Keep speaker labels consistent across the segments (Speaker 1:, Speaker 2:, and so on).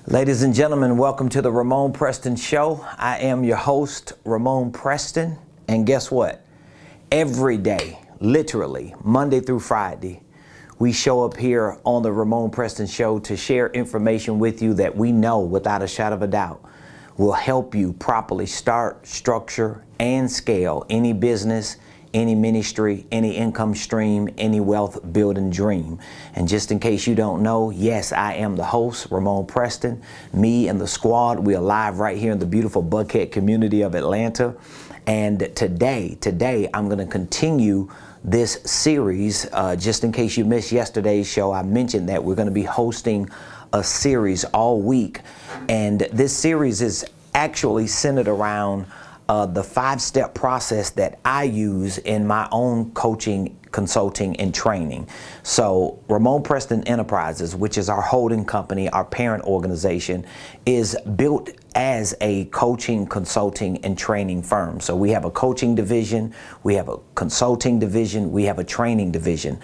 Speaker 1: Ladies and gentlemen, welcome to the Ramon Preston Show. I am your host, Ramon Preston, and guess what? Every day, literally, Monday through Friday, we show up here on the Ramon Preston Show to share information with you that we know without a shadow of a doubt will help you properly start, structure, and scale any business, any ministry, any income stream, any wealth building dream. And just in case you don't know, yes, I am the host, Ramon Preston. Me and the squad, we are live right here in the beautiful Buckhead community of Atlanta. And today, I'm going to continue this series. Just in case you missed yesterday's show, I mentioned that we're going to be hosting a series all week. And this series is actually centered around the 5-step process that I use in my own coaching, consulting, and training. So Ramon Preston Enterprises, which is our holding company, our parent organization, is built as a coaching, consulting, and training firm. So we have a coaching division, we have a consulting division, we have a training division.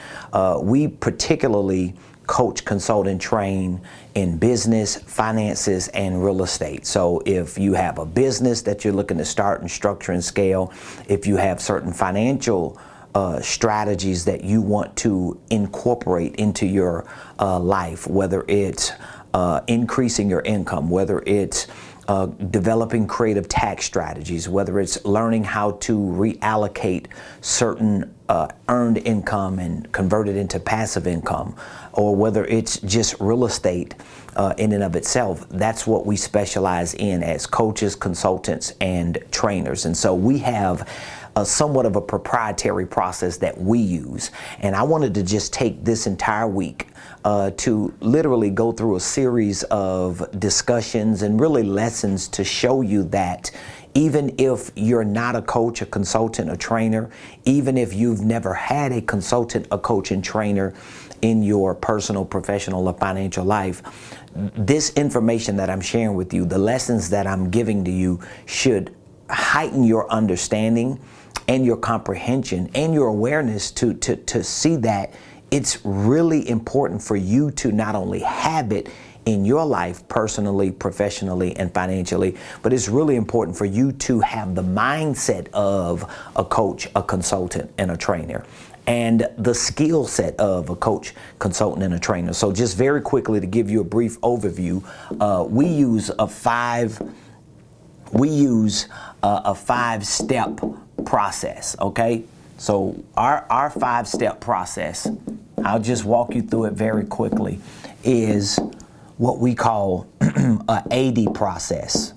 Speaker 1: We particularly coach, consult, and train in business, finances, and real estate. So if you have a business that you're looking to start and structure and scale, if you have certain financial strategies that you want to incorporate into your life, whether it's increasing your income, whether it's developing creative tax strategies, whether it's learning how to reallocate certain earned income and convert it into passive income, or whether it's just real estate in and of itself, that's what we specialize in as coaches, consultants, and trainers. And so we have somewhat of a proprietary process that we use. And I wanted to just take this entire week to literally go through a series of discussions and really lessons to show you that even if you're not a coach, a consultant, a trainer, even if you've never had a consultant, a coach, and trainer in your personal, professional, or financial life, this information that I'm sharing with you, the lessons that I'm giving to you, should heighten your understanding and your comprehension and your awareness to see that it's really important for you to not only have it in your life, personally, professionally, and financially, but it's really important for you to have the mindset of a coach, a consultant, and a trainer, and the skill set of a coach, consultant, and a trainer. So just very quickly to give you a brief overview, we use a 5-step process, okay? So our 5-step process, I'll just walk you through it very quickly, is what we call a AD process.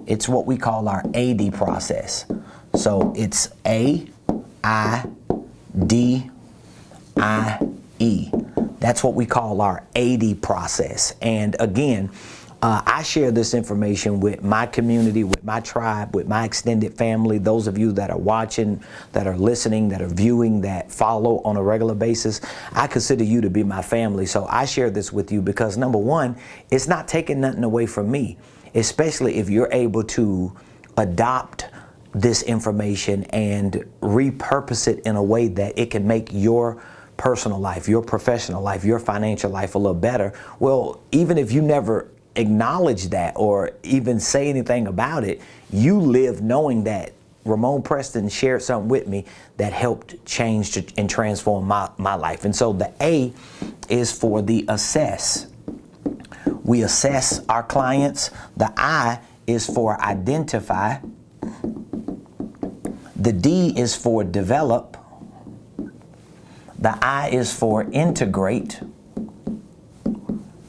Speaker 1: It's what we call our AD process. So it's A, I, D, I, E. That's what we call our AD process. And again, I share this information with my community, with my tribe, with my extended family, those of you that are watching, that are listening, that are viewing, that follow on a regular basis. I consider you to be my family. So I share this with you because, number one, it's not taking nothing away from me, especially if you're able to adopt this information and repurpose it in a way that it can make your personal life, your professional life, your financial life a little better. Well, even if you never acknowledge that or even say anything about it, you live knowing that Ramon Preston shared something with me that helped change and transform my life. And so the A is for the assess. We assess our clients. The I is for identify. The D is for develop. The I is for integrate.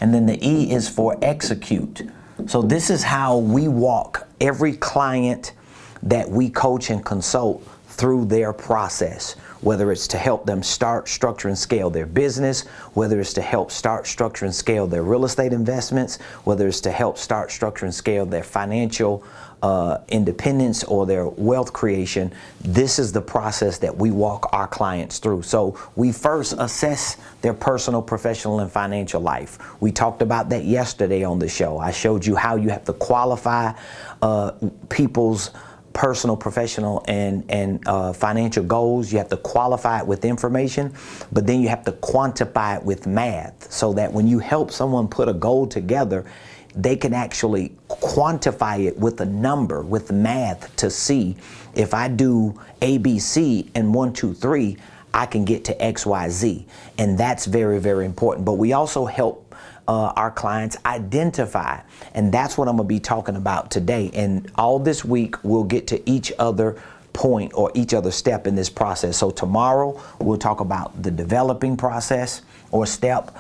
Speaker 1: And then the E is for execute. So this is how we walk every client that we coach and consult through their process, whether it's to help them start, structure, and scale their business, whether it's to help start, structure, and scale their real estate investments, whether it's to help start, structure, and scale their financial independence or their wealth creation. This is the process that we walk our clients through. So we first assess their personal, professional, and financial life. We talked about that yesterday on the show. I showed you how you have to qualify people's personal, professional, and financial goals. You have to qualify it with information, but then you have to quantify it with math so that when you help someone put a goal together, they can actually quantify it with a number, with math, to see if I do ABC and 1, 2, 3, I can get to XYZ. And that's very, very important. But we also help our clients identify. And that's what I'm going to be talking about today. And all this week, we'll get to each other point or each other step in this process. So tomorrow, we'll talk about the developing process or step.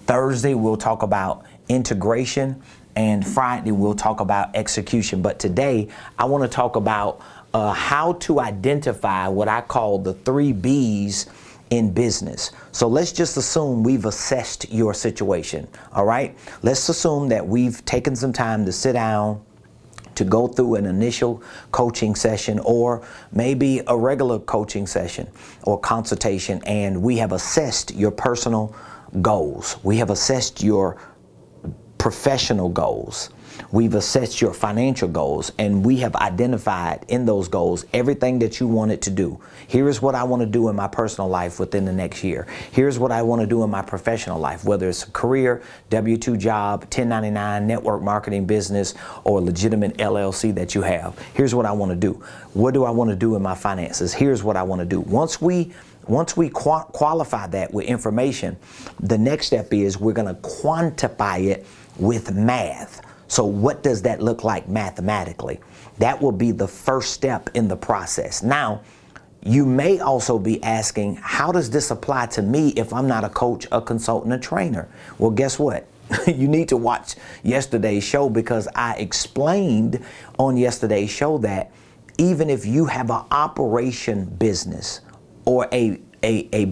Speaker 1: Thursday, we'll talk about integration. And Friday, we'll talk about execution. But today, I want to talk about how to identify what I call the 3 B's in business. So let's just assume we've assessed your situation. All right. Let's assume that we've taken some time to sit down, to go through an initial coaching session, or maybe a regular coaching session or consultation, and we have assessed your personal goals. We have assessed your professional goals. We've assessed your financial goals, and we have identified in those goals everything that you wanted to do. Here is what I want to do in my personal life within the next year. Here's what I want to do in my professional life, whether it's a career, W-2 job, 1099, network marketing business, or legitimate LLC that you have. Here's what I want to do. What do I want to do in my finances? Here's what I want to do. Once we qualify that with information, the next step is we're going to quantify it with math. So what does that look like mathematically? That will be the first step in the process. Now, you may also be asking, how does this apply to me if I'm not a coach, a consultant, a trainer? Well, guess what? You need to watch yesterday's show, because I explained on yesterday's show that even if you have an operation business or a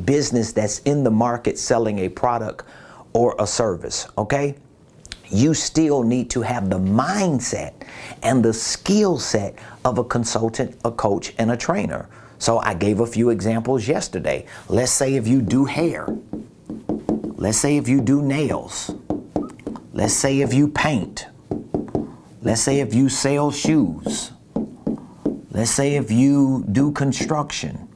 Speaker 1: business that's in the market selling a product or a service, okay? You still need to have the mindset and the skill set of a consultant, a coach, and a trainer. So I gave a few examples yesterday. Let's say if you do hair. Let's say if you do nails. Let's say if you paint. Let's say if you sell shoes. Let's say if you do construction.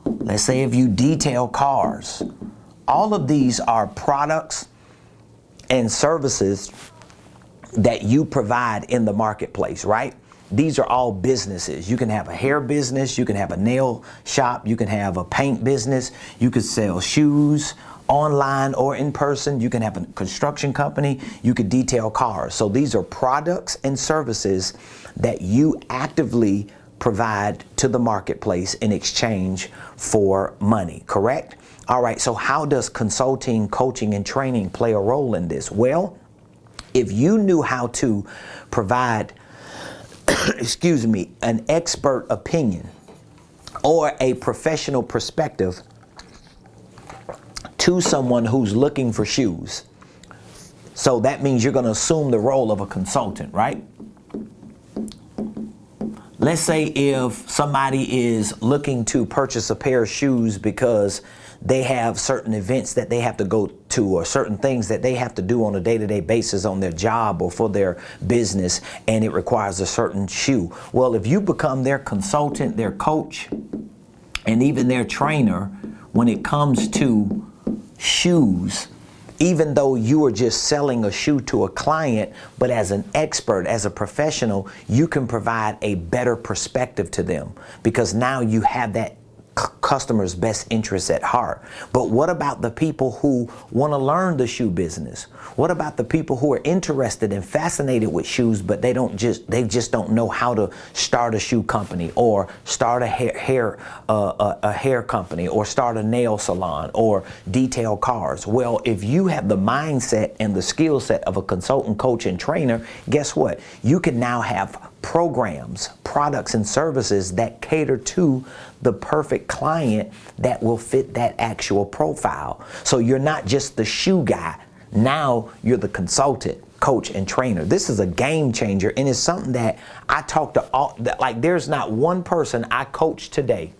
Speaker 1: Let's say if you detail cars. All of these are products and services that you provide in the marketplace, right? These are all businesses. You can have a hair business, you can have a nail shop, you can have a paint business, you could sell shoes online or in person, you can have a construction company, you could detail cars. So these are products and services that you actively provide to the marketplace in exchange for money, correct? All right, so how does consulting, coaching, and training play a role in this? Well, if you knew how to provide, an expert opinion or a professional perspective to someone who's looking for shoes, so that means you're going to assume the role of a consultant, right? Let's say if somebody is looking to purchase a pair of shoes because they have certain events that they have to go to or certain things that they have to do on a day-to-day basis on their job or for their business, and it requires a certain shoe. Well, if you become their consultant, their coach, and even their trainer when it comes to shoes, even though you are just selling a shoe to a client, but as an expert, as a professional, you can provide a better perspective to them, because now you have that customer's best interests at heart. But what about the people who want to learn the shoe business? What about the people who are interested and fascinated with shoes, but they just don't know how to start a shoe company or start a hair company or start a nail salon or detail cars? Well, if you have the mindset and the skill set of a consultant, coach, and trainer, guess what? You can now have programs, products, and services that cater to the perfect client that will fit that actual profile. So you're not just the shoe guy. Now you're the consultant, coach, and trainer. This is a game changer, and it's something that I talk to all, like there's not one person I coach today.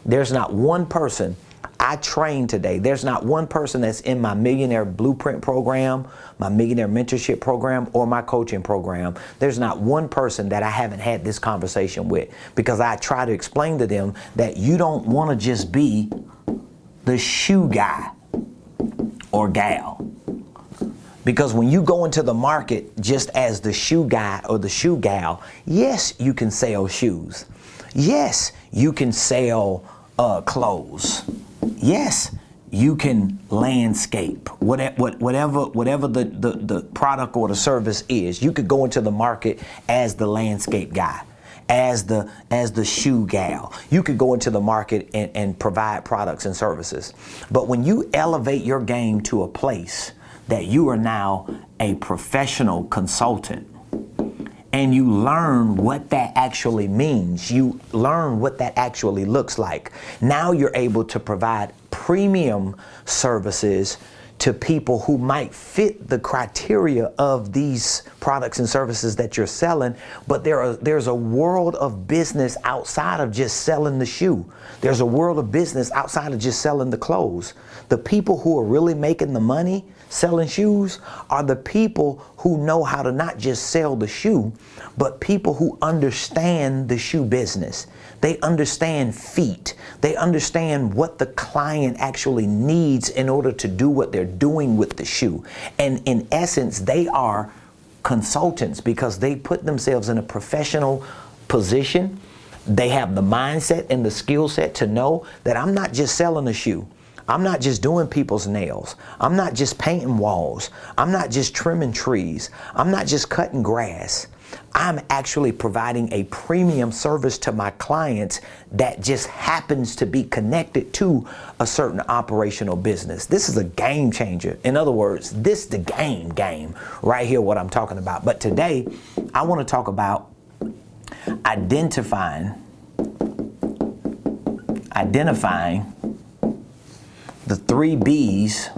Speaker 1: There's not one person I train today. There's not one person that's in my Millionaire Blueprint program, my Millionaire Mentorship program, or my coaching program. There's not one person that I haven't had this conversation with, because I try to explain to them that you don't want to just be the shoe guy or gal. Because when you go into the market just as the shoe guy or the shoe gal, yes, you can sell shoes. Yes, you can sell clothes. Yes, you can landscape, whatever the product or the service is. You could go into the market as the landscape guy, as the shoe gal. You could go into the market and provide products and services. But when you elevate your game to a place that you are now a professional consultant, and you learn what that actually means, you learn what that actually looks like. Now you're able to provide premium services to people who might fit the criteria of these products and services that you're selling, but there's a world of business outside of just selling the shoe. There's a world of business outside of just selling the clothes. The people who are really making the money selling shoes are the people who know how to not just sell the shoe, but people who understand the shoe business. They understand feet. They understand what the client actually needs in order to do what they're doing with the shoe. And in essence, they are consultants because they put themselves in a professional position. They have the mindset and the skill set to know that I'm not just selling a shoe. I'm not just doing people's nails. I'm not just painting walls. I'm not just trimming trees. I'm not just cutting grass. I'm actually providing a premium service to my clients that just happens to be connected to a certain operational business. This is a game changer. In other words, this is the game right here, what I'm talking about. But today, I want to talk about identifying the 3 B's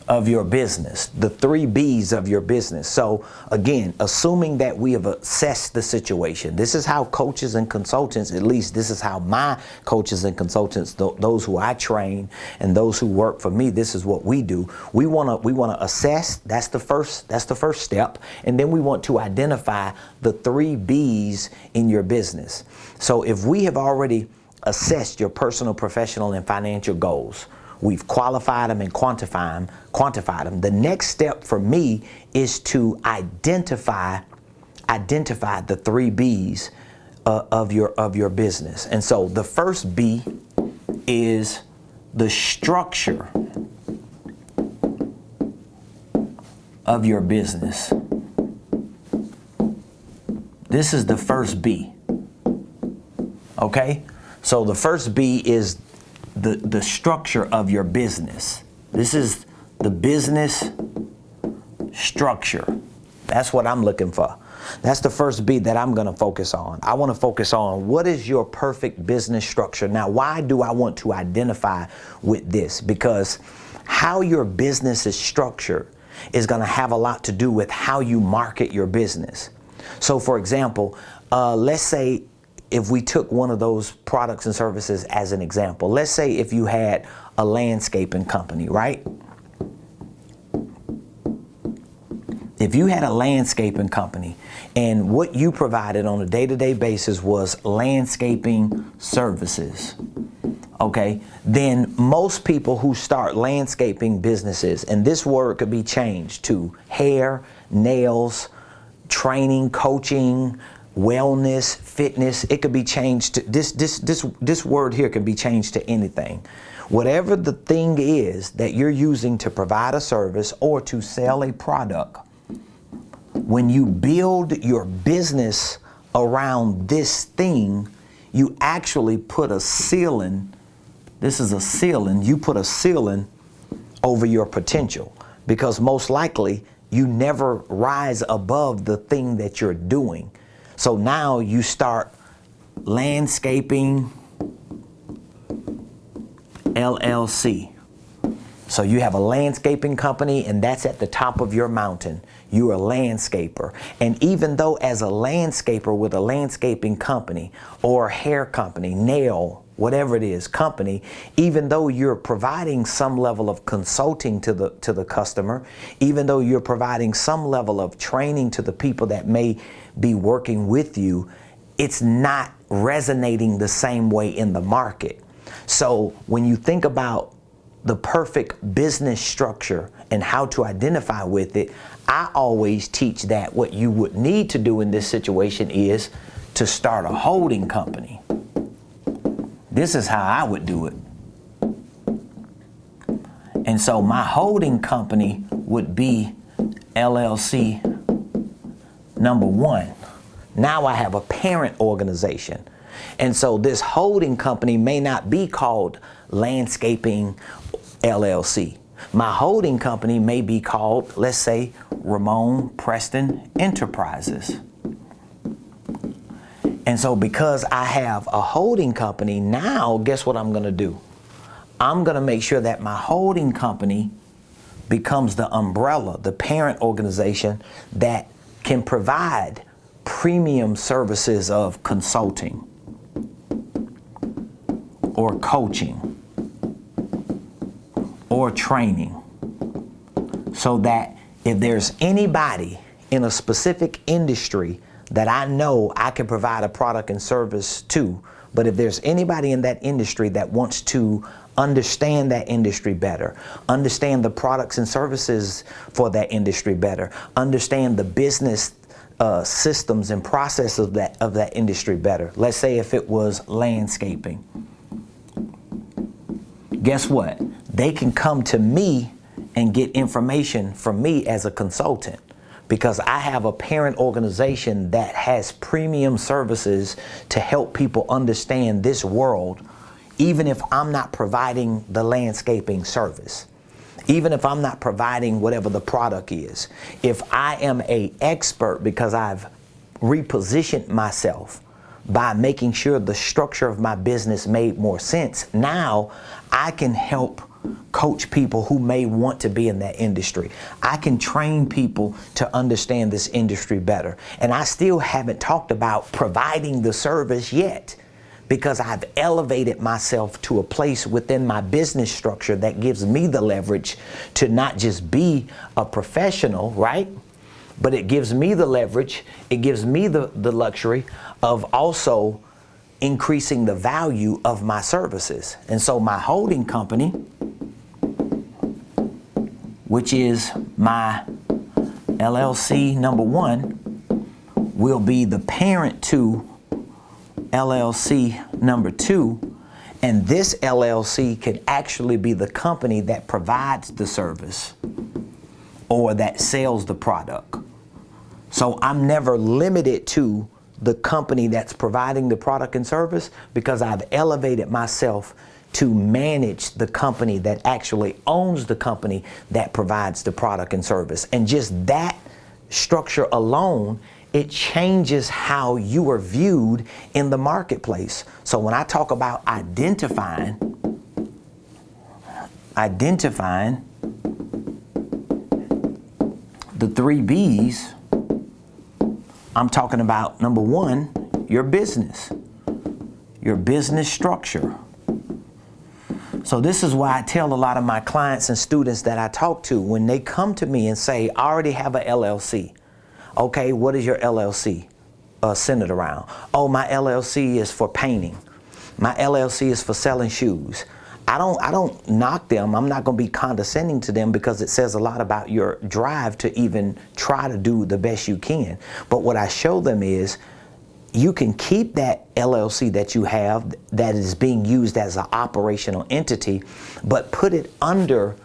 Speaker 1: of your business, the 3 B's of your business. So again, assuming that we have assessed the situation, this is how coaches and consultants, at least this is how my coaches and consultants, those who I train and those who work for me, this is what we do. We want to assess. That's the first step. And then we want to identify the 3 B's in your business. So if we have already assessed your personal, professional, and financial goals, we've qualified them and quantified them. The next step for me is to identify the 3 B's of your business. And so the first B is the structure of your business. This is the first B. Okay? So the first B is the structure of your business. This is the business structure. That's what I'm looking for. That's the first B that I'm going to focus on. I want to focus on what is your perfect business structure. Now, why do I want to identify with this? Because how your business is structured is going to have a lot to do with how you market your business. So, for example, let's say if we took one of those products and services as an example, let's say if you had a landscaping company, right? If you had a landscaping company and what you provided on a day-to-day basis was landscaping services, okay, then most people who start landscaping businesses, and this word could be changed to hair, nails, training, coaching, wellness, fitness. It could be changed to this word here can be changed to anything. Whatever the thing is that you're using to provide a service or to sell a product, when you build your business around this thing, you actually put a ceiling. This is a ceiling. You put a ceiling over your potential because most likely you never rise above the thing that you're doing. So now you start landscaping LLC. So you have a landscaping company and that's at the top of your mountain. You're a landscaper. And even though as a landscaper with a landscaping company or hair company, nail, whatever it is, company, even though you're providing some level of consulting to the customer, even though you're providing some level of training to the people that may be working with you, it's not resonating the same way in the market. So when you think about the perfect business structure and how to identify with it, I always teach that what you would need to do in this situation is to start a holding company. This is how I would do it. And so my holding company would be LLC number 1. Now I have a parent organization. And so this holding company may not be called Landscaping LLC. My holding company may be called, let's say, Ramon Preston Enterprises. And so because I have a holding company, now guess what I'm going to do? I'm going to make sure that my holding company becomes the umbrella, the parent organization that can provide premium services of consulting or coaching or training, so that if there's anybody in a specific industry that I know I can provide a product and service to, but if there's anybody in that industry that wants to understand that industry better, understand the products and services for that industry better, understand the business systems and processes of that industry better. Let's say if it was landscaping. Guess what? They can come to me and get information from me as a consultant, because I have a parent organization that has premium services to help people understand this world, even if I'm not providing the landscaping service, even if I'm not providing whatever the product is. If I am an expert because I've repositioned myself by making sure the structure of my business made more sense, now I can help coach people who may want to be in that industry. I can train people to understand this industry better. And I still haven't talked about providing the service yet, because I've elevated myself to a place within my business structure that gives me the leverage to not just be a professional, right? But it gives me the leverage, it gives me the luxury of also increasing the value of my services. And so my holding company, which is my LLC number 1, will be the parent to LLC number 2, and this LLC could actually be the company that provides the service or that sells the product. So I'm never limited to the company that's providing the product and service, because I've elevated myself to manage the company that actually owns the company that provides the product and service. And just that structure alone, it changes how you are viewed in the marketplace. So when I talk about identifying the 3 B's, I'm talking about number 1, your business structure. So this is why I tell a lot of my clients and students that I talk to, when they come to me and say, I already have a LLC. Okay, what is your LLC centered around? Oh, my LLC is for painting. My LLC is for selling shoes. I don't knock them. I'm not going to be condescending to them, because it says a lot about your drive to even try to do the best you can. But what I show them is, you can keep that LLC that you have that is being used as an operational entity, but put it under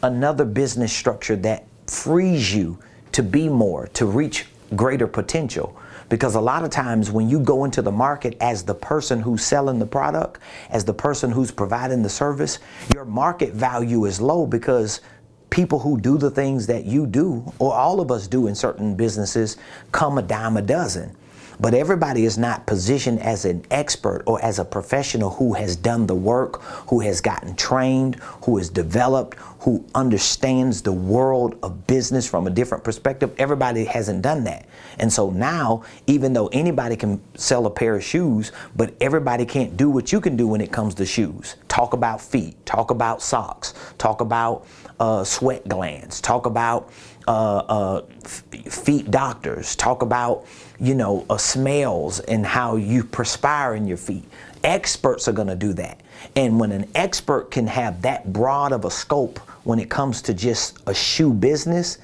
Speaker 1: another business structure that frees you to be more, to reach greater potential. Because a lot of times when you go into the market as the person who's selling the product, as the person who's providing the service, your market value is low, because people who do the things that you do, or all of us do in certain businesses, come a dime a dozen. But everybody is not positioned as an expert or as a professional who has done the work, who has gotten trained, who has developed, who understands the world of business from a different perspective. Everybody hasn't done that. And so now, even though anybody can sell a pair of shoes, but everybody can't do what you can do when it comes to shoes. Talk about feet, talk about socks, talk about sweat glands, talk about feet doctors, talk about, smells and how you perspire in your feet. Experts are going to do that. And when an expert can have that broad of a scope when it comes to just a shoe business,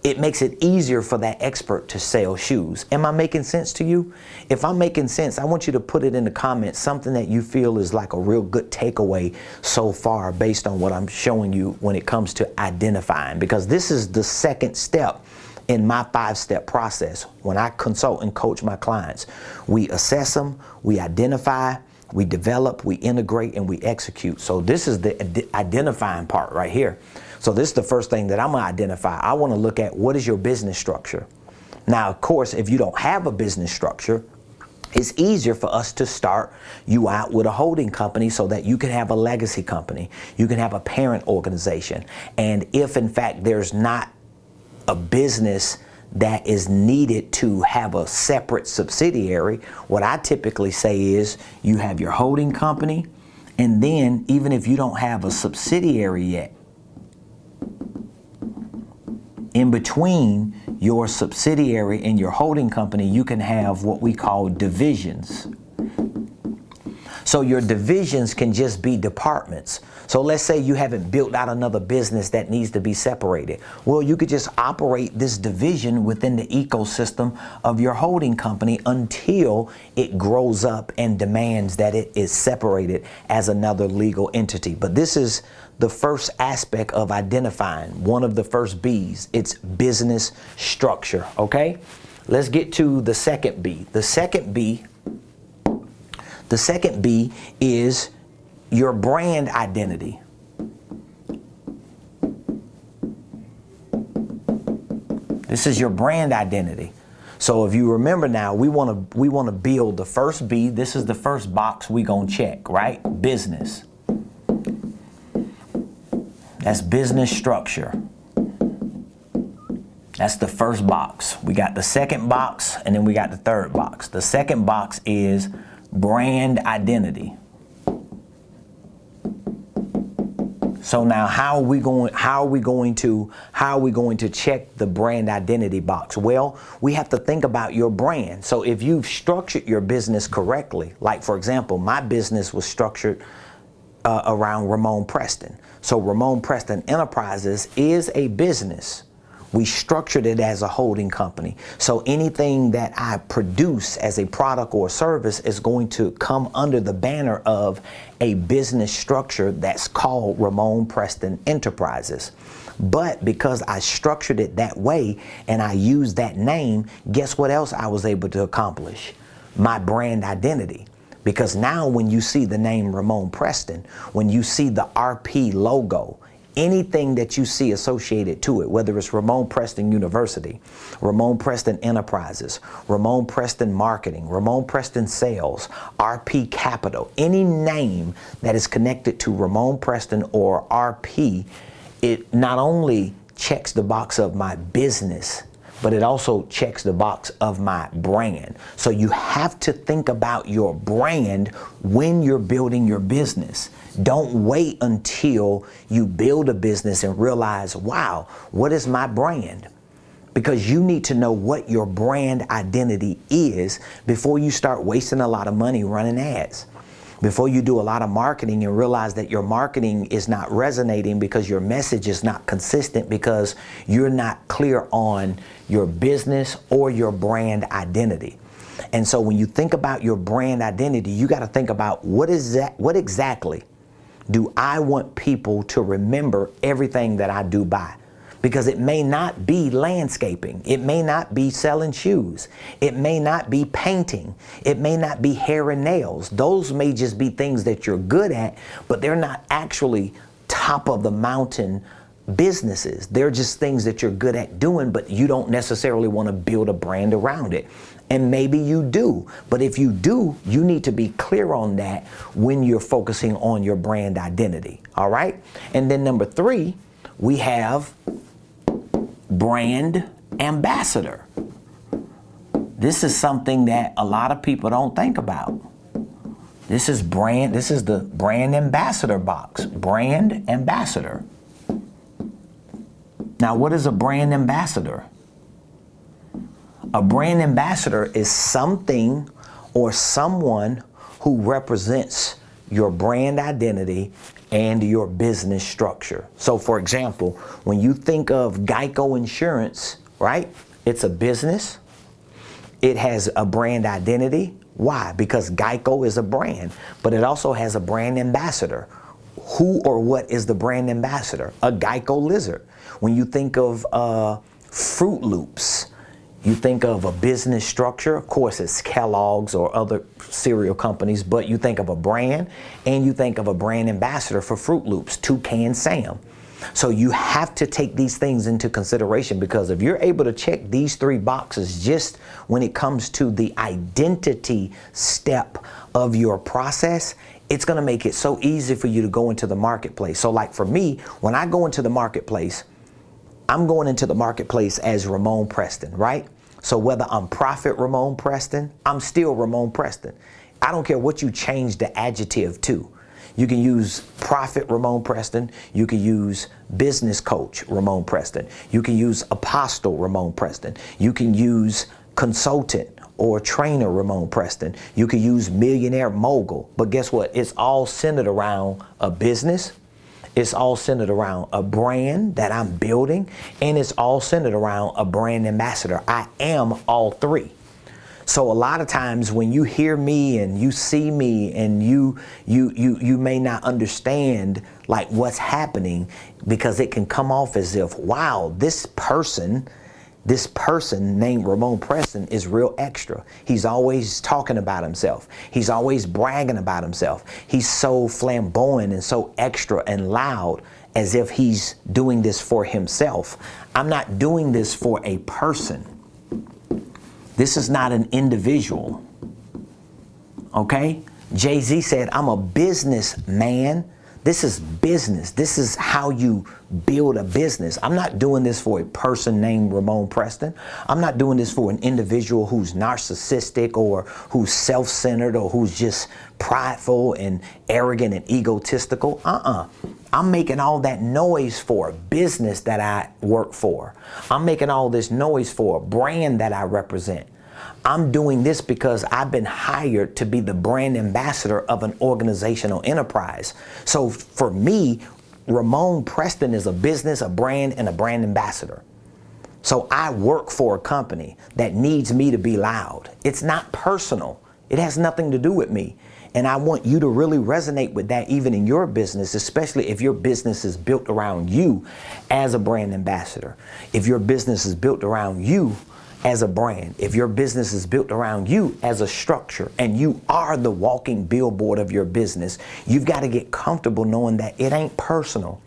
Speaker 1: it makes it easier for that expert to sell shoes. Am I making sense to you? If I'm making sense, I want you to put it in the comments, something that you feel is like a real good takeaway so far based on what I'm showing you when it comes to identifying, because this is the second step in my 5-step process. When I consult and coach my clients, we assess them, we identify, we develop, we integrate, and we execute. So this is the identifying part right here. So this is the first thing that I'm going to identify. I want to look at, what is your business structure? Now, of course, if you don't have a business structure, it's easier for us to start you out with a holding company so that you can have a legacy company. You can have a parent organization. And if in fact there's not a business that is needed to have a separate subsidiary, what I typically say is you have your holding company, and then even if you don't have a subsidiary yet, in between your subsidiary and your holding company, you can have what we call divisions. So your divisions can just be departments. So let's say you haven't built out another business that needs to be separated. Well, you could just operate this division within the ecosystem of your holding company until it grows up and demands that it is separated as another legal entity. But this is the first aspect of identifying, one of the first B's. It's business structure, okay? Let's get to the second B. The second B is your brand identity. This is your brand identity. So if you remember now, we want to build the first B. This is the first box we gonna check, right? Business. That's business structure. That's the first box. We got the second box, and then we got the third box. The second box is brand identity. So now how are we going to check the brand identity box? Well, we have to think about your brand. So if you've structured your business correctly, like for example, my business was structured around Ramon Preston. So Ramon Preston Enterprises is a business. We structured it as a holding company. So anything that I produce as a product or service is going to come under the banner of a business structure that's called Ramon Preston Enterprises. But because I structured it that way and I used that name, guess what else I was able to accomplish? My brand identity. Because now when you see the name Ramon Preston, when you see the RP logo, anything that you see associated to it, whether it's Ramon Preston University, Ramon Preston Enterprises, Ramon Preston Marketing, Ramon Preston Sales, RP Capital, any name that is connected to Ramon Preston or RP, it not only checks the box of my business, but it also checks the box of my brand. So you have to think about your brand when you're building your business. Don't wait until you build a business and realize, wow, what is my brand? Because you need to know what your brand identity is before you start wasting a lot of money running ads. Before you do a lot of marketing and realize that your marketing is not resonating because your message is not consistent, because you're not clear on your business or your brand identity. And so when you think about your brand identity, you got to think about what exactly do I want people to remember everything that I do by? Because it may not be landscaping. It may not be selling shoes. It may not be painting. It may not be hair and nails. Those may just be things that you're good at, but they're not actually top of the mountain businesses. They're just things that you're good at doing, but you don't necessarily want to build a brand around it. And maybe you do. But if you do, you need to be clear on that when you're focusing on your brand identity. All right? And then number 3, we have brand ambassador. This is something that a lot of people don't think about. This is the brand ambassador box. Brand ambassador. Now, what is a brand ambassador? A brand ambassador is something or someone who represents your brand identity and your business structure. So for example, when you think of Geico Insurance, right? It's a business. It has a brand identity. Why? Because Geico is a brand, but it also has a brand ambassador. Who or what is the brand ambassador? A Geico lizard. When you think of Fruit Loops, you think of a business structure. Of course, it's Kellogg's or other cereal companies, but you think of a brand and you think of a brand ambassador for Fruit Loops, Toucan Sam. So you have to take these things into consideration, because if you're able to check these 3 boxes just when it comes to the identity step of your process, it's going to make it so easy for you to go into the marketplace. So like for me, when I go into the marketplace, I'm going into the marketplace as Ramon Preston, right? So whether I'm Prophet Ramon Preston, I'm still Ramon Preston. I don't care what you change the adjective to. You can use Prophet Ramon Preston. You can use Business Coach Ramon Preston. You can use Apostle Ramon Preston. You can use Consultant or Trainer Ramon Preston. You can use Millionaire Mogul. But guess what? It's all centered around a business. It's all centered around a brand that I'm building, and it's all centered around a brand ambassador. I am all 3. So a lot of times when you hear me and you see me and you may not understand like what's happening, because it can come off as if, wow, this person named Ramon Preston is real extra. He's always talking about himself. He's always bragging about himself. He's so flamboyant and so extra and loud, as if he's doing this for himself. I'm not doing this for a person. This is not an individual. Okay? Jay-Z said, I'm a businessman. This is business. This is how you build a business. I'm not doing this for a person named Ramon Preston. I'm not doing this for an individual who's narcissistic or who's self-centered or who's just prideful and arrogant and egotistical. I'm making all that noise for a business that I work for. I'm making all this noise for a brand that I represent. I'm doing this because I've been hired to be the brand ambassador of an organizational enterprise. So for me, Ramon Preston is a business, a brand, and a brand ambassador. So I work for a company that needs me to be loud. It's not personal. It has nothing to do with me. And I want you to really resonate with that even in your business, especially if your business is built around you as a brand ambassador. If your business is built around you as a brand, if your business is built around you as a structure, and you are the walking billboard of your business, you've got to get comfortable knowing that it ain't personal.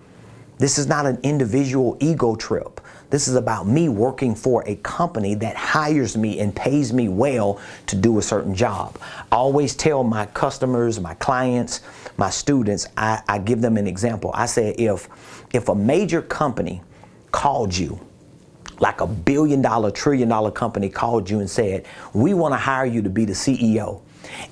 Speaker 1: This is not an individual ego trip. This is about me working for a company that hires me and pays me well to do a certain job. I always tell my customers, my clients, my students, I give them an example. I say, if a major company called you, like a $1 billion, $1 trillion company called you and said, we want to hire you to be the CEO,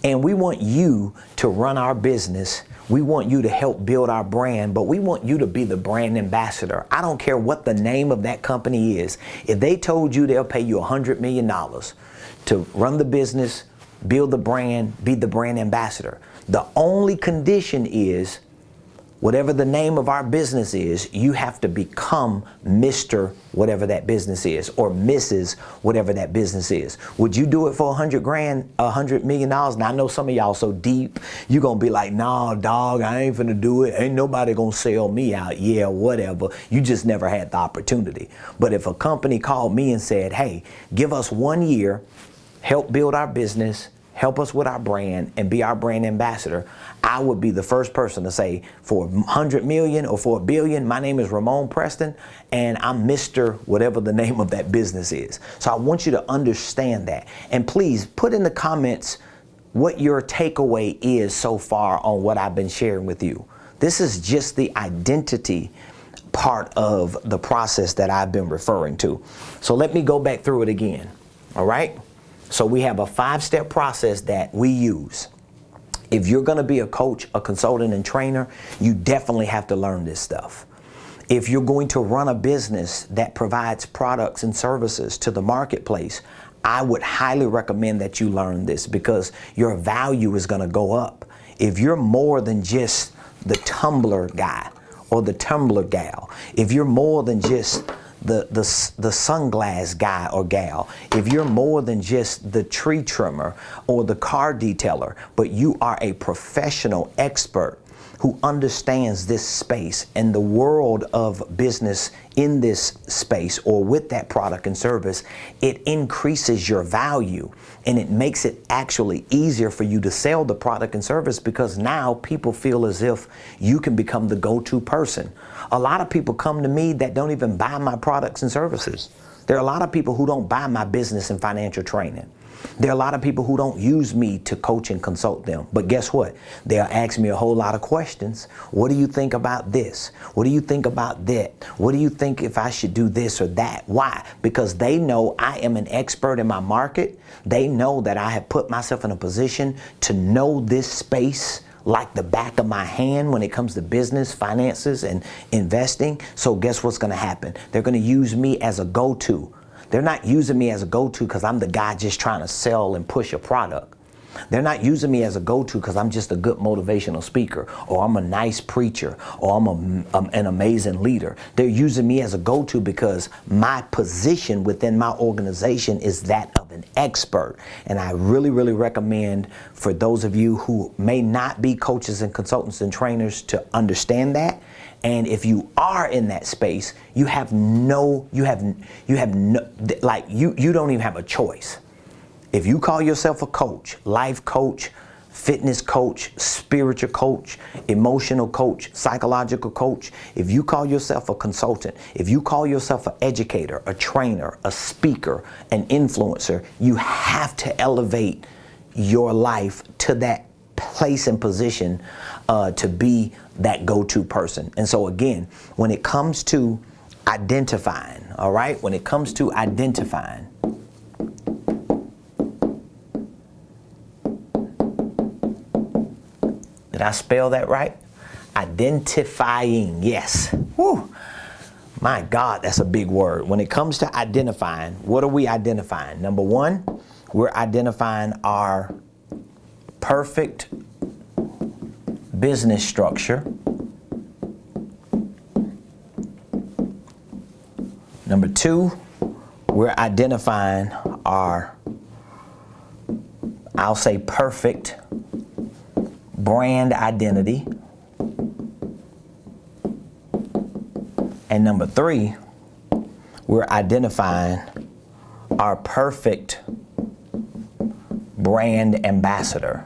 Speaker 1: and we want you to run our business. We want you to help build our brand, but we want you to be the brand ambassador. I don't care what the name of that company is. If they told you they'll pay you $100 million to run the business, build the brand, be the brand ambassador, the only condition is, whatever the name of our business is, you have to become Mr. whatever that business is, or Mrs. whatever that business is. Would you do it for $100 million? Now I know some of y'all so deep, you're gonna be like, nah, dog, I ain't finna do it. Ain't nobody gonna sell me out. Yeah, whatever. You just never had the opportunity. But if a company called me and said, hey, give us 1 year, help build our business, help us with our brand, and be our brand ambassador, I would be the first person to say, for 100 million or for $1 billion, my name is Ramon Preston, and I'm Mr. whatever the name of that business is. So I want you to understand that. And please put in the comments what your takeaway is so far on what I've been sharing with you. This is just the identity part of the process that I've been referring to. So let me go back through it again. All right? So we have a 5-step process that we use. If you're going to be a coach, a consultant, and trainer, you definitely have to learn this stuff. If you're going to run a business that provides products and services to the marketplace, I would highly recommend that you learn this because your value is going to go up. If you're more than just the tumbler guy or the tumbler gal, if you're more than just the sunglass guy or gal, if you're more than just the tree trimmer or the car detailer, but you are a professional expert who understands this space and the world of business in this space or with that product and service, it increases your value and it makes it actually easier for you to sell the product and service because now people feel as if you can become the go-to person. A lot of people come to me that don't even buy my products and services. There are a lot of people who don't buy my business and financial training. There are a lot of people who don't use me to coach and consult them. But guess what? They'll ask me a whole lot of questions. What do you think about this? What do you think about that? What do you think if I should do this or that? Why? Because they know I am an expert in my market. They know that I have put myself in a position to know this space like the back of my hand when it comes to business, finances, and investing. So guess what's going to happen? They're going to use me as a go-to. They're not using me as a go-to because I'm the guy just trying to sell and push a product. They're not using me as a go-to because I'm just a good motivational speaker or I'm a nice preacher or I'm an amazing leader. They're using me as a go-to because my position within my organization is that of an expert. And I really, really recommend for those of you who may not be coaches and consultants and trainers to understand that. And if you are in that space, you don't even have a choice. If you call yourself a coach, life coach, fitness coach, spiritual coach, emotional coach, psychological coach, if you call yourself a consultant, if you call yourself an educator, a trainer, a speaker, an influencer, you have to elevate your life to that place and position to be that go-to person. And so again, when it comes to identifying, all right, when it comes to identifying, did I spell that right? Identifying, yes. Whew. My God, that's a big word. When it comes to identifying, what are we identifying? Number one, we're identifying our perfect business structure. Number two, we're identifying our, I'll say, perfect brand identity. And number three, we're identifying our perfect brand ambassador.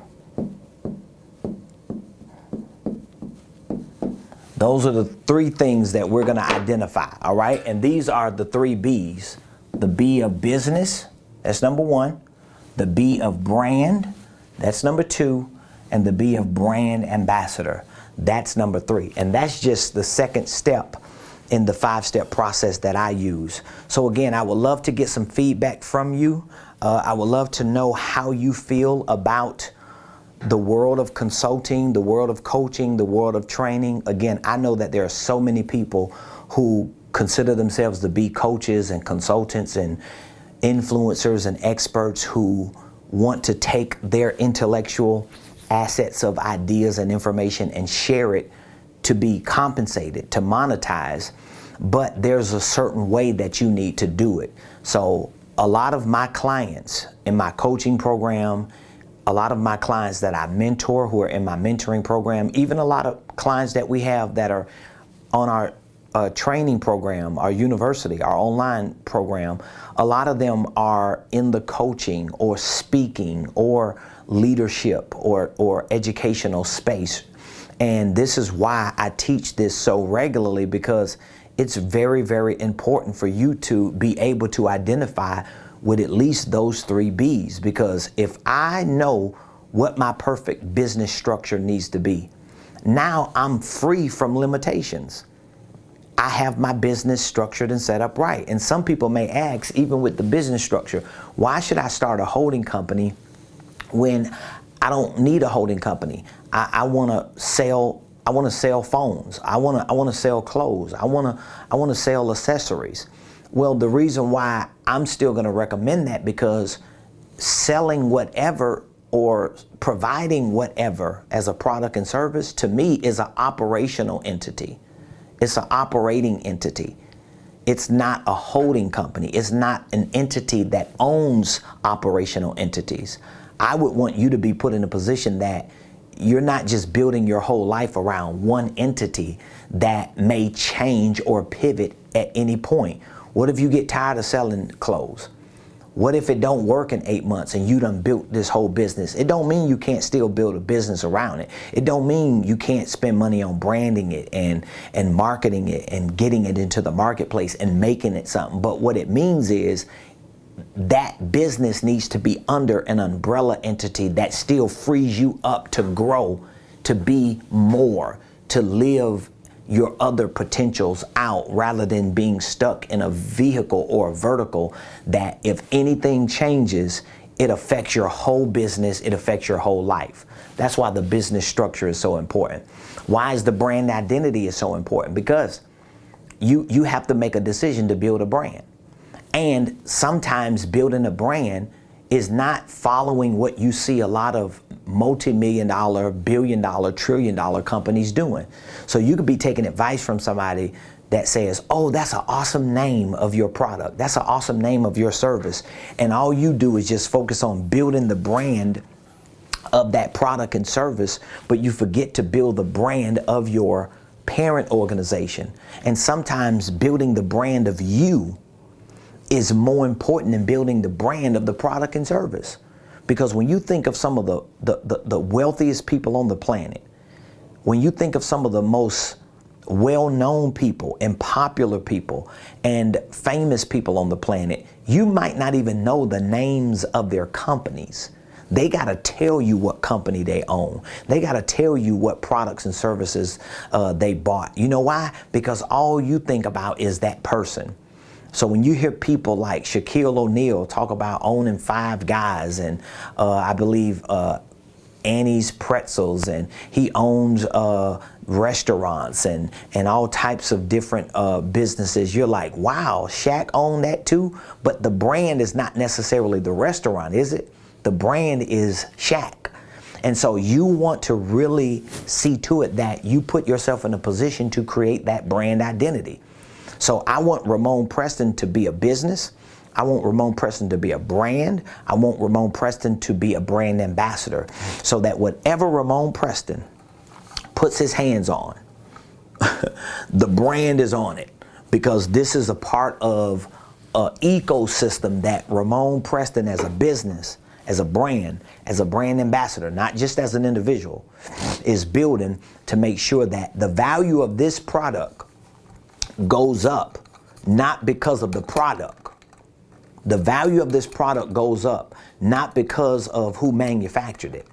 Speaker 1: Those are the three things that we're going to identify, all right? And these are the three B's. The B of business, that's number one. The B of brand, that's number two. And the B of brand ambassador, that's number three. And that's just the second step in the 5-step process that I use. So again, I would love to get some feedback from you. I would love to know how you feel about the world of consulting, the world of coaching, the world of training. Again, I know that there are so many people who consider themselves to be coaches and consultants and influencers and experts who want to take their intellectual assets of ideas and information and share it to be compensated, to monetize, but there's a certain way that you need to do it. So a lot of my clients in my coaching program, a lot of my clients that I mentor who are in my mentoring program, even a lot of clients that we have that are on our training program, our university, our online program, a lot of them are in the coaching or speaking or leadership or educational space. And this is why I teach this so regularly, because it's very, very important for you to be able to identify with at least those three B's. Because if I know what my perfect business structure needs to be, now I'm free from limitations. I have my business structured and set up right. And some people may ask, even with the business structure, why should I start a holding company when I don't need a holding company? I want to sell phones. I want to sell clothes. I want to sell accessories. Well, the reason why I'm still going to recommend that, because selling whatever or providing whatever as a product and service, to me, is an operational entity. It's an operating entity. It's not a holding company. It's not an entity that owns operational entities. I would want you to be put in a position that you're not just building your whole life around one entity that may change or pivot at any point. What if you get tired of selling clothes? What if it don't work in 8 months and you done built this whole business? It don't mean you can't still build a business around it. It don't mean you can't spend money on branding it and marketing it and getting it into the marketplace and making it something. But what it means is that business needs to be under an umbrella entity that still frees you up to grow, to be more, to live your other potentials out, rather than being stuck in a vehicle or a vertical that if anything changes, it affects your whole business, it affects your whole life. That's why the business structure is so important. Why is the brand identity is so important? Because you have to make a decision to build a brand. And sometimes building a brand is not following what you see a lot of multi-million-dollar, billion-dollar, trillion-dollar companies doing. So you could be taking advice from somebody that says, oh, that's an awesome name of your product. That's an awesome name of your service. And all you do is just focus on building the brand of that product and service, but you forget to build the brand of your parent organization. And sometimes building the brand of you is more important than building the brand of the product and service. Because when you think of some of the wealthiest people on the planet, when you think of some of the most well-known people and popular people and famous people on the planet, you might not even know the names of their companies. They got to tell you what company they own. They got to tell you what products and services they bought. You know why? Because all you think about is that person. So when you hear people like Shaquille O'Neal talk about owning 5 Guys and I believe Annie's Pretzels, and he owns restaurants and all types of different businesses, you're like, wow, Shaq owned that too? But the brand is not necessarily the restaurant, is it? The brand is Shaq. And so you want to really see to it that you put yourself in a position to create that brand identity. So I want Ramon Preston to be a business. I want Ramon Preston to be a brand. I want Ramon Preston to be a brand ambassador, so that whatever Ramon Preston puts his hands on, the brand is on it, because this is a part of an ecosystem that Ramon Preston as a business, as a brand ambassador, not just as an individual, is building to make sure that the value of this product goes up, not because of the product. The value of this product goes up, not because of who manufactured it.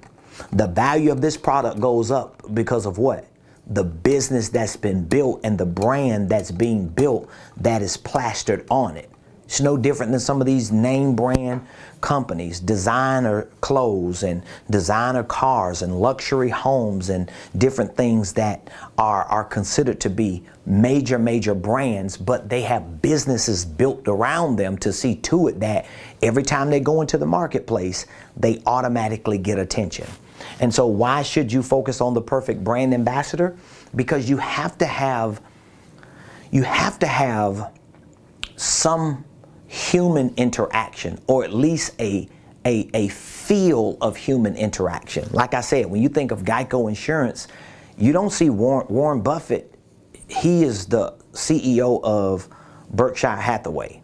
Speaker 1: The value of this product goes up because of what? The business that's been built and the brand that's being built that is plastered on it. It's no different than some of these name brand companies, designer clothes and designer cars and luxury homes and different things that are considered to be major brands, but they have businesses built around them to see to it that every time they go into the marketplace, they automatically get attention. And so why should you focus on the perfect brand ambassador? Because you have to have some human interaction, or at least a feel of human interaction. Like I said, when you think of Geico Insurance, you don't see Warren Buffett. He is the CEO of Berkshire Hathaway.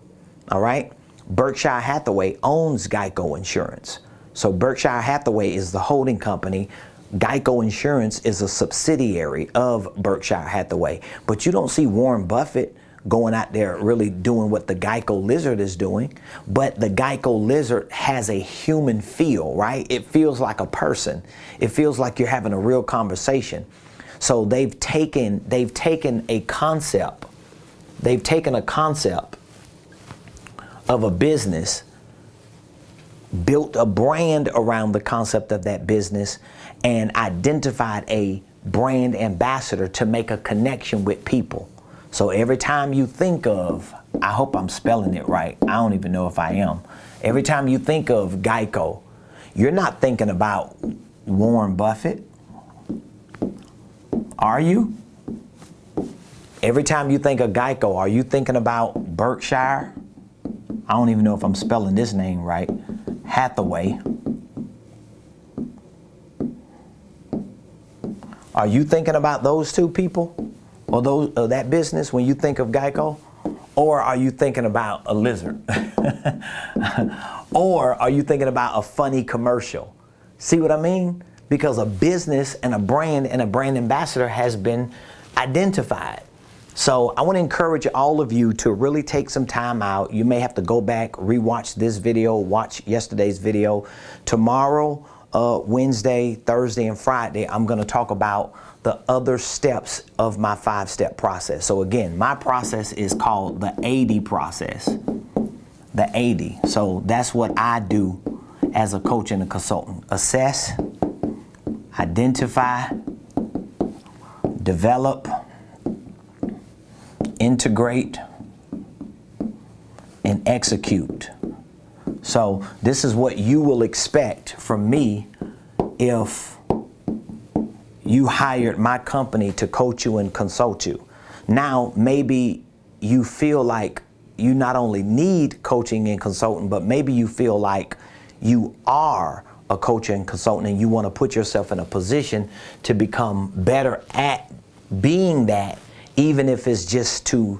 Speaker 1: All right? Berkshire Hathaway owns Geico Insurance. So Berkshire Hathaway is the holding company. Geico Insurance is a subsidiary of Berkshire Hathaway. But you don't see Warren Buffett going out there really doing what the Geico Lizard is doing. But the Geico Lizard has a human feel, right? It feels like a person. It feels like you're having a real conversation. So they've taken a concept. They've taken a concept of a business, built a brand around the concept of that business, and identified a brand ambassador to make a connection with people. So every time you think of, I hope I'm spelling it right. I don't even know if I am. Every time you think of Geico, you're not thinking about Warren Buffett, are you? Every time you think of Geico, are you thinking about Berkshire? I don't even know if I'm spelling this name right. Hathaway. Are you thinking about those two people or that business when you think of Geico? Or are you thinking about a lizard? Or are you thinking about a funny commercial? See what I mean? Because a business and a brand ambassador has been identified. So I want to encourage all of you to really take some time out. You may have to go back, rewatch this video, watch yesterday's video. Tomorrow, Wednesday, Thursday, and Friday, I'm going to talk about the other steps of my 5-step process. So again, my process is called the 80 process. The 80. So that's what I do as a coach and a consultant. Assess, identify, develop, integrate, and execute. So this is what you will expect from me if you hired my company to coach you and consult you. Now, maybe you feel like you not only need coaching and consulting, but maybe you feel like you are a coach and consultant and you want to put yourself in a position to become better at being that, even if it's just to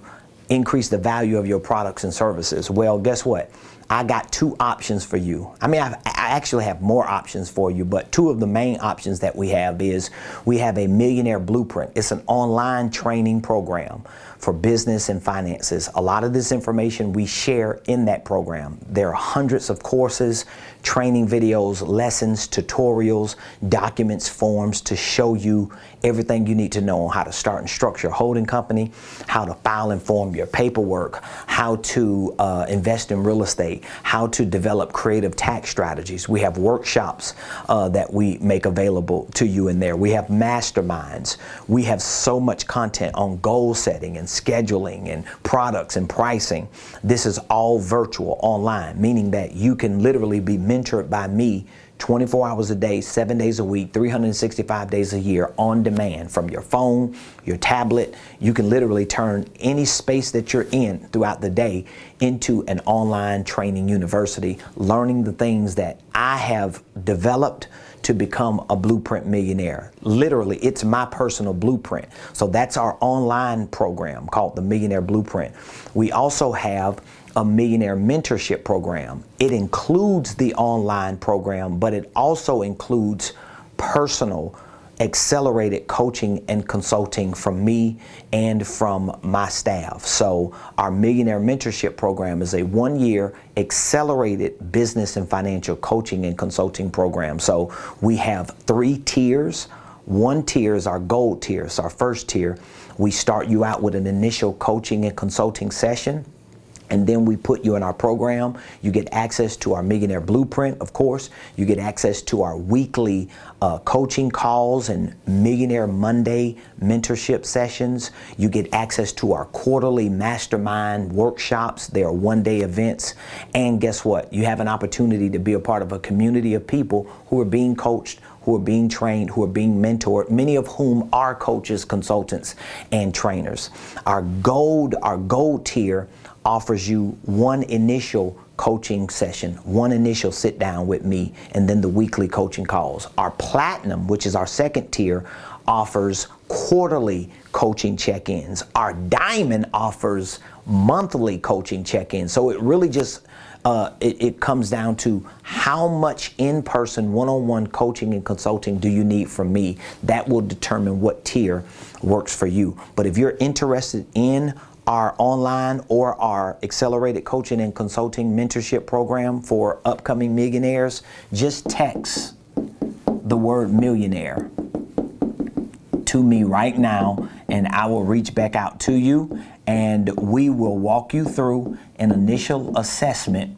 Speaker 1: increase the value of your products and services. Well, guess what? I got 2 options for you. I mean, I actually have more options for you, but 2 of the main options that we have is we have a Millionaire Blueprint. It's an online training program for business and finances. A lot of this information we share in that program. There are hundreds of courses, training videos, lessons, tutorials, documents, forms to show you everything you need to know on how to start and structure a holding company, how to file and form your paperwork, how to invest in real estate, how to develop creative tax strategies. We have workshops that we make available to you in there. We have masterminds. We have so much content on goal setting and scheduling and products and pricing. This is all virtual online, meaning that you can literally be mentored by me 24 hours a day, 7 days a week, 365 days a year on demand from your phone, your tablet. You can literally turn any space that you're in throughout the day into an online training university, learning the things that I have developed to become a blueprint millionaire. Literally, it's my personal blueprint. So that's our online program called the Millionaire Blueprint. We also have a Millionaire Mentorship program. It includes the online program, but it also includes personal accelerated coaching and consulting from me and from my staff. So our Millionaire Mentorship program is a 1-year accelerated business and financial coaching and consulting program. So we have 3 tiers. 1 tier is our gold tier. It's our first tier. We start you out with an initial coaching and consulting session, and then we put you in our program. You get access to our Millionaire Blueprint, of course. You get access to our weekly coaching calls and Millionaire Monday mentorship sessions. You get access to our quarterly mastermind workshops. They are 1-day events. And guess what? You have an opportunity to be a part of a community of people who are being coached, who are being trained, who are being mentored, many of whom are coaches, consultants, and trainers. Our gold tier offers you 1 initial coaching session, 1 initial sit down with me, and then the weekly coaching calls. Our platinum, which is our second tier, offers quarterly coaching check-ins. Our diamond offers monthly coaching check-ins. So it really just it comes down to how much in-person one-on-one coaching and consulting do you need from me. That will determine what tier works for you. But if you're interested in our online or our accelerated coaching and consulting mentorship program for upcoming millionaires, just text the word millionaire to me right now, and I will reach back out to you, and we will walk you through an initial assessment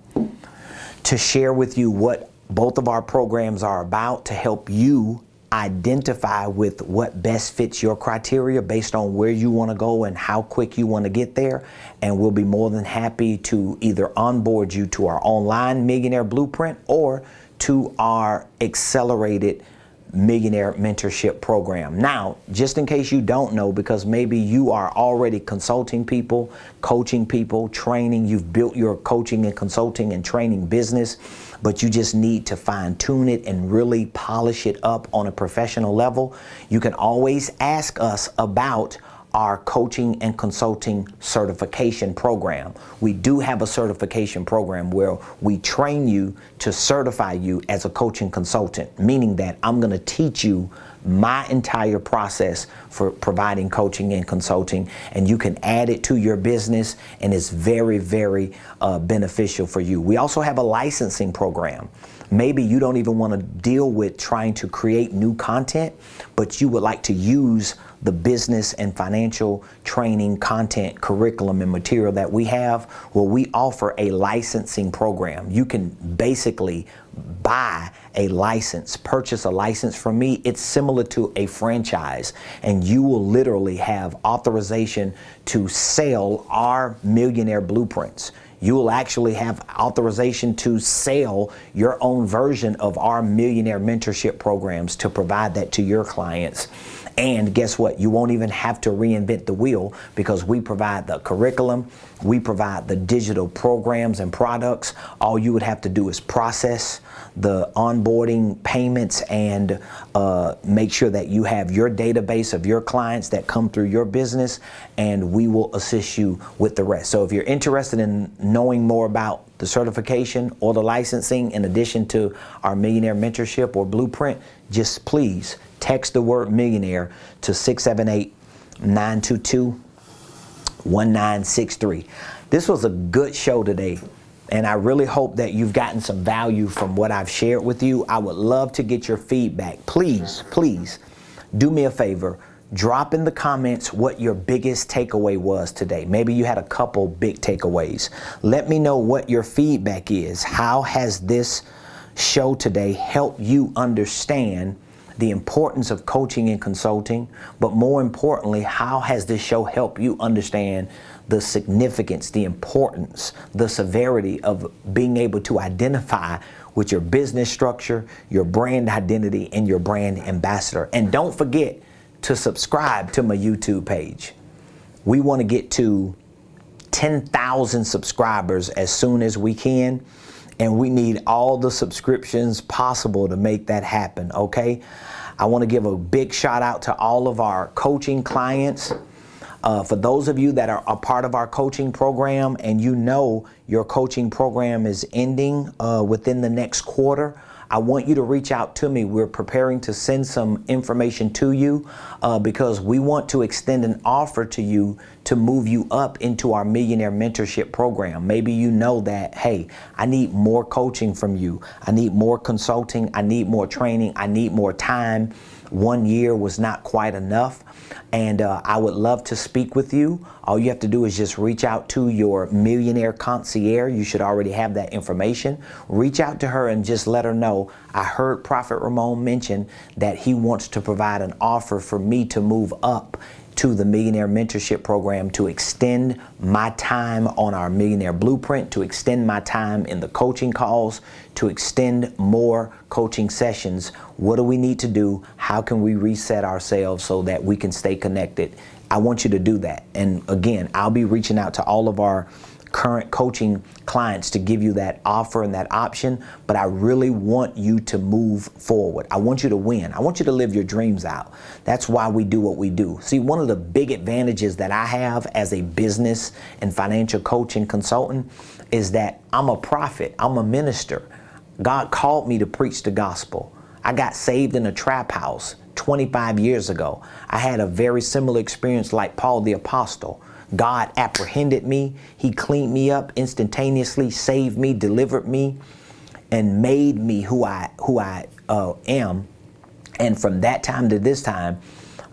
Speaker 1: to share with you what both of our programs are about, to help you identify with what best fits your criteria based on where you want to go and how quick you want to get there. And we'll be more than happy to either onboard you to our online Millionaire Blueprint or to our accelerated Millionaire Mentorship program. Now, just in case you don't know, because maybe you are already consulting people, coaching people, training, you've built your coaching and consulting and training business, but you just need to fine tune it and really polish it up on a professional level, you can always ask us about our coaching and consulting certification program. We do have a certification program where we train you to certify you as a coach and consultant, meaning that I'm going to teach you my entire process for providing coaching and consulting, and you can add it to your business, and it's very, very beneficial for you. We also have a licensing program. Maybe you don't even want to deal with trying to create new content, but you would like to use the business and financial training content, curriculum, and material that we have. Well, we offer a licensing program. You can basically buy a license, purchase a license from me. It's similar to a franchise, and you will literally have authorization to sell our Millionaire Blueprints. You will actually have authorization to sell your own version of our Millionaire Mentorship programs to provide that to your clients. And guess what? You won't even have to reinvent the wheel, because we provide the curriculum, we provide the digital programs and products. All you would have to do is process the onboarding payments and make sure that you have your database of your clients that come through your business, and we will assist you with the rest. So if you're interested in knowing more about the certification or the licensing, in addition to our Millionaire Mentorship or Blueprint, just please text the word millionaire to 678-922-1963. This was a good show today, and I really hope that you've gotten some value from what I've shared with you. I would love to get your feedback. Please, please do me a favor. Drop in the comments what your biggest takeaway was today. Maybe you had a couple big takeaways. Let me know what your feedback is. How has this show today helped you understand the importance of coaching and consulting? But more importantly, how has this show helped you understand the significance, the importance, the severity of being able to identify with your business structure, your brand identity, and your brand ambassador? And don't forget to subscribe to my YouTube page. We want to get to 10,000 subscribers as soon as we can, and we need all the subscriptions possible to make that happen, okay? I want to give a big shout out to all of our coaching clients. For those of you that are a part of our coaching program and you know your coaching program is ending within the next quarter, I want you to reach out to me. We're preparing to send some information to you because we want to extend an offer to you to move you up into our Millionaire Mentorship program. Maybe you know that, hey, I need more coaching from you. I need more consulting. I need more training. I need more time. 1 year was not quite enough. And I would love to speak with you. All you have to do is just reach out to your Millionaire Concierge. You should already have that information. Reach out to her and just let her know, I heard Prophet Ramon mention that he wants to provide an offer for me to move up to the Millionaire Mentorship program, to extend my time on our Millionaire Blueprint, to extend my time in the coaching calls, to extend more coaching sessions. What do we need to do? How can we reset ourselves so that we can stay connected? I want you to do that. And again, I'll be reaching out to all of our current coaching clients to give you that offer and that option, but I really want you to move forward. I want you to win. I want you to live your dreams out. That's why we do what we do. See, one of the big advantages that I have as a business and financial coach and consultant is that I'm a prophet. I'm a minister. God called me to preach the gospel. I got saved in a trap house 25 years ago. I had a very similar experience like Paul the Apostle. God apprehended me. He cleaned me up instantaneously, saved me, delivered me, and made me who I am. And from that time to this time,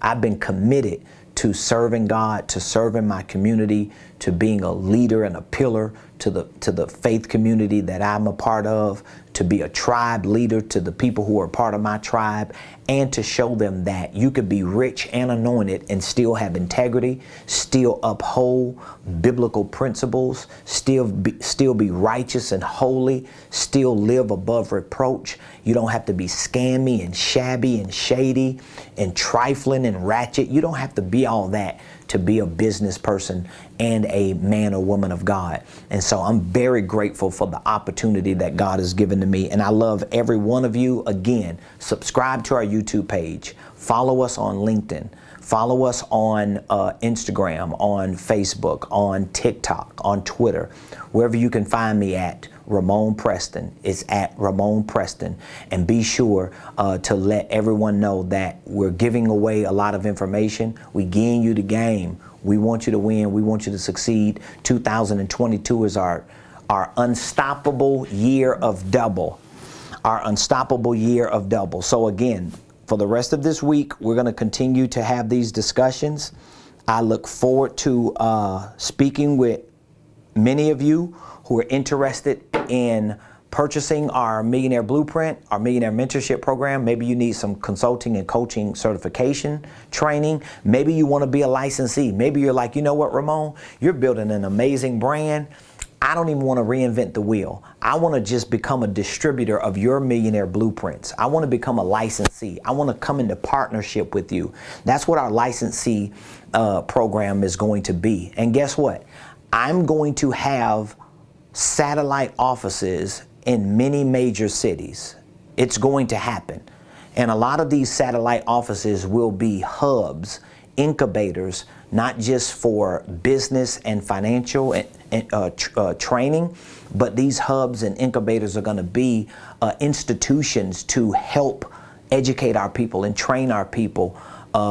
Speaker 1: I've been committed to serving God, to serving my community, to being a leader and a pillar to the faith community that I'm a part of, to be a tribe leader to the people who are part of my tribe, and to show them that you could be rich and anointed and still have integrity, still uphold biblical principles, still be righteous and holy, still live above reproach. You don't have to be scammy and shabby and shady and trifling and ratchet. You don't have to be all that to be a business person and a man or woman of God. And so I'm very grateful for the opportunity that God has given to me. And I love every one of you. Again, subscribe to our YouTube page. Follow us on LinkedIn. Follow us on Instagram, on Facebook, on TikTok, on Twitter. Wherever you can find me at Ramon Preston. It's at Ramon Preston. And be sure to let everyone know that we're giving away a lot of information. We giving you the game. We want you to win. We want you to succeed. 2022 is our unstoppable year of double. Our unstoppable year of double. So again, for the rest of this week, we're going to continue to have these discussions. I look forward to speaking with many of you who are interested in purchasing our Millionaire Blueprint, our Millionaire Mentorship program. Maybe you need some consulting and coaching certification training. Maybe you want to be a licensee. Maybe you're like, you know what, Ramon, you're building an amazing brand. I don't even want to reinvent the wheel. I want to just become a distributor of your Millionaire Blueprints. I want to become a licensee. I want to come into partnership with you. That's what our licensee program is going to be. And guess what? I'm going to have satellite offices in many major cities. It's going to happen. And a lot of these satellite offices will be hubs, incubators, not just for business and financial training, but these hubs and incubators are going to be institutions to help educate our people and train our people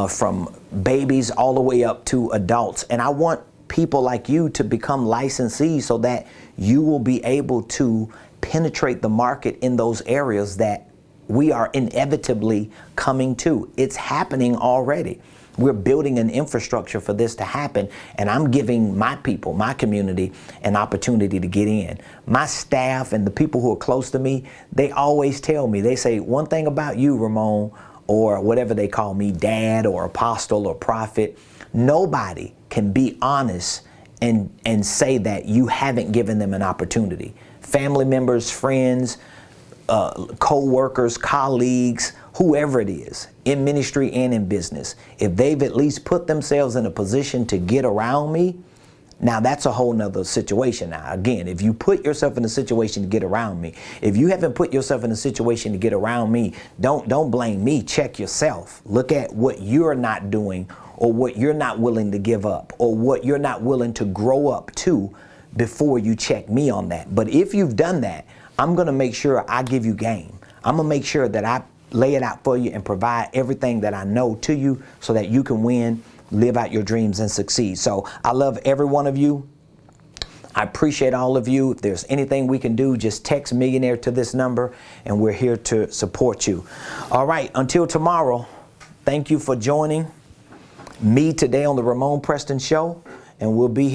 Speaker 1: from babies all the way up to adults. And I want people like you to become licensees so that you will be able to penetrate the market in those areas that we are inevitably coming to. It's happening already. We're building an infrastructure for this to happen, and I'm giving my people, my community, an opportunity to get in. My staff and the people who are close to me, they always tell me, they say, one thing about you, Ramon, or whatever they call me, dad or apostle or prophet, nobody can be honest and say that you haven't given them an opportunity. Family members, friends, co-workers, colleagues, whoever it is, in ministry and in business, if they've at least put themselves in a position to get around me, now that's a whole nother situation. Now, again, if you put yourself in a situation to get around me, if you haven't put yourself in a situation to get around me, don't blame me. Check yourself. Look at what you're not doing, or what you're not willing to give up, or what you're not willing to grow up to before you check me on that. But if you've done that, I'm going to make sure I give you game. I'm going to make sure that I lay it out for you and provide everything that I know to you so that you can win, live out your dreams, and succeed. So I love every one of you. I appreciate all of you. If there's anything we can do, just text Millionaire to this number, and we're here to support you. All right, until tomorrow, thank you for joining me today on the Ramon Preston Show, and we'll be here.